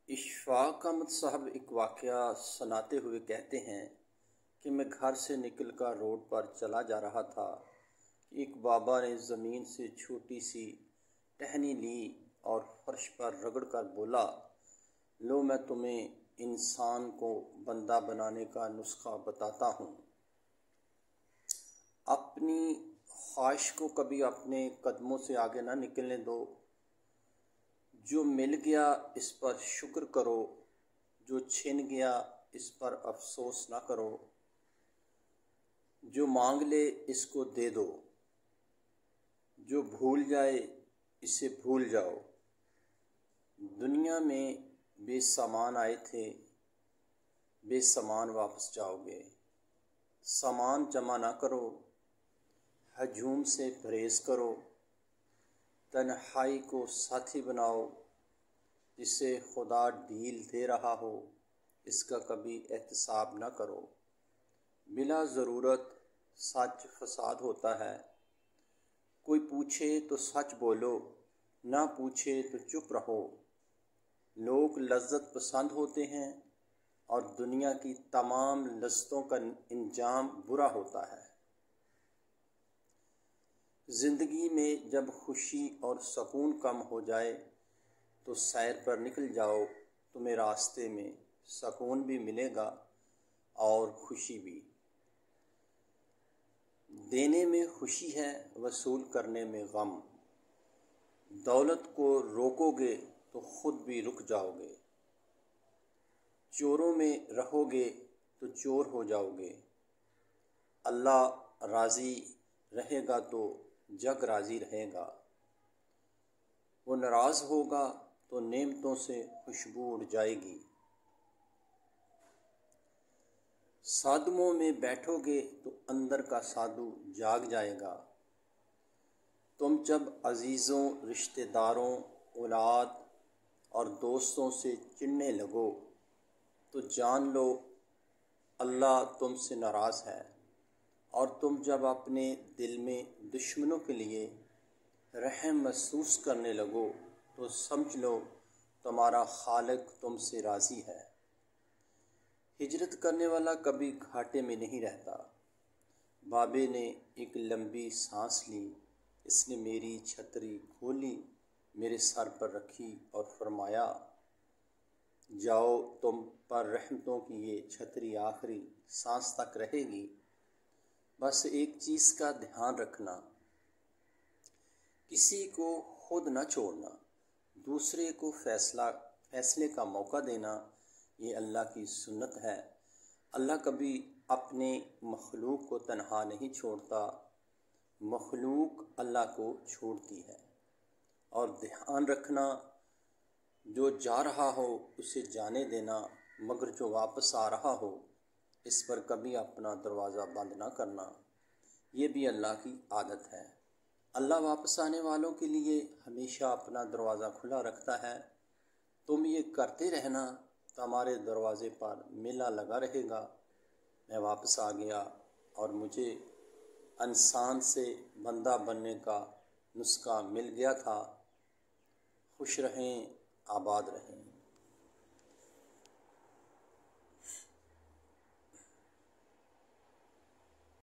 اشفاق احمد صاحب ایک واقعہ سناتے ہوئے کہتے ہیں کہ میں گھر سے نکل کر روڈ پر چلا جا رہا تھا کہ ایک بابا نے زمین سے چھوٹی سی ٹہنی لی اور فرش پر رگڑ کر بولا، لو میں تمہیں انسان کو بندہ بنانے کا نسخہ بتاتا ہوں۔ اپنی خواہش کو کبھی اپنے قدموں سے آگے نہ نکلنے دو۔ جو مل گیا اس پر شکر کرو، جو چھن گیا اس پر افسوس نہ کرو، جو مانگ لے اس کو دے دو، جو بھول جائے اسے بھول جاؤ۔ دنیا میں بے سامان آئے تھے، بے سامان واپس جاؤ گے۔ سامان جمع نہ کرو، ہجوم سے پرہیز کرو۔ تنہائی کو ساتھی بناؤ، جسے خدا ڈھیل دے رہا ہو اس کا کبھی احتساب نہ کرو۔ بلا ضرورت سچ فساد ہوتا ہے۔ کوئی پوچھے تو سچ بولو، نہ پوچھے تو چپ رہو۔ لوگ لذت پسند ہوتے ہیں اور دنیا کی تمام لذتوں کا انجام برا ہوتا ہے۔ زندگی میں جب خوشی اور سکون کم ہو جائے تو سیر پر نکل جاؤ، تمہیں راستے میں سکون بھی ملے گا اور خوشی بھی۔ دینے میں خوشی ہے، وصول کرنے میں غم۔ دولت کو روکو گے تو خود بھی رک جاؤ گے۔ چوروں میں رہو گے تو چور ہو جاؤ گے۔ اللہ راضی رہے گا تو جگ راضی رہے گا۔ وہ ناراض ہوگا تو نعمتوں سے خوشبو اڑ جائے گی۔ سادموں میں بیٹھو گے تو اندر کا سادو جاگ جائے گا۔ تم جب عزیزوں، رشتہ داروں، اولاد اور دوستوں سے چڑھنے لگو تو جان لو اللہ تم سے ناراض ہے، اور تم جب اپنے دل میں دشمنوں کے لیے رحم محسوس کرنے لگو تو سمجھ لو تمہارا خالق تم سے راضی ہے۔ ہجرت کرنے والا کبھی گھاٹے میں نہیں رہتا۔ بابے نے ایک لمبی سانس لی، اس نے میری چھتری کھولی، میرے سر پر رکھی اور فرمایا، جاؤ تم پر رحمتوں کی یہ چھتری آخری سانس تک رہے گی۔ بس ایک چیز کا دھیان رکھنا، کسی کو خود نہ چھوڑنا، دوسرے کو فیصلے کا موقع دینا، یہ اللہ کی سنت ہے۔ اللہ کبھی اپنے مخلوق کو تنہا نہیں چھوڑتا، مخلوق اللہ کو چھوڑتی ہے۔ اور دھیان رکھنا، جو جا رہا ہو اسے جانے دینا، مگر جو واپس آ رہا ہو اس پر کبھی اپنا دروازہ بند نہ کرنا، یہ بھی اللہ کی عادت ہے۔ اللہ واپس آنے والوں کے لیے ہمیشہ اپنا دروازہ کھلا رکھتا ہے۔ تم یہ کرتے رہنا، تمہارے دروازے پر میلہ لگا رہے گا۔ میں واپس آ گیا اور مجھے انسان سے بندہ بننے کا نسخہ مل گیا تھا۔ خوش رہیں، آباد رہیں۔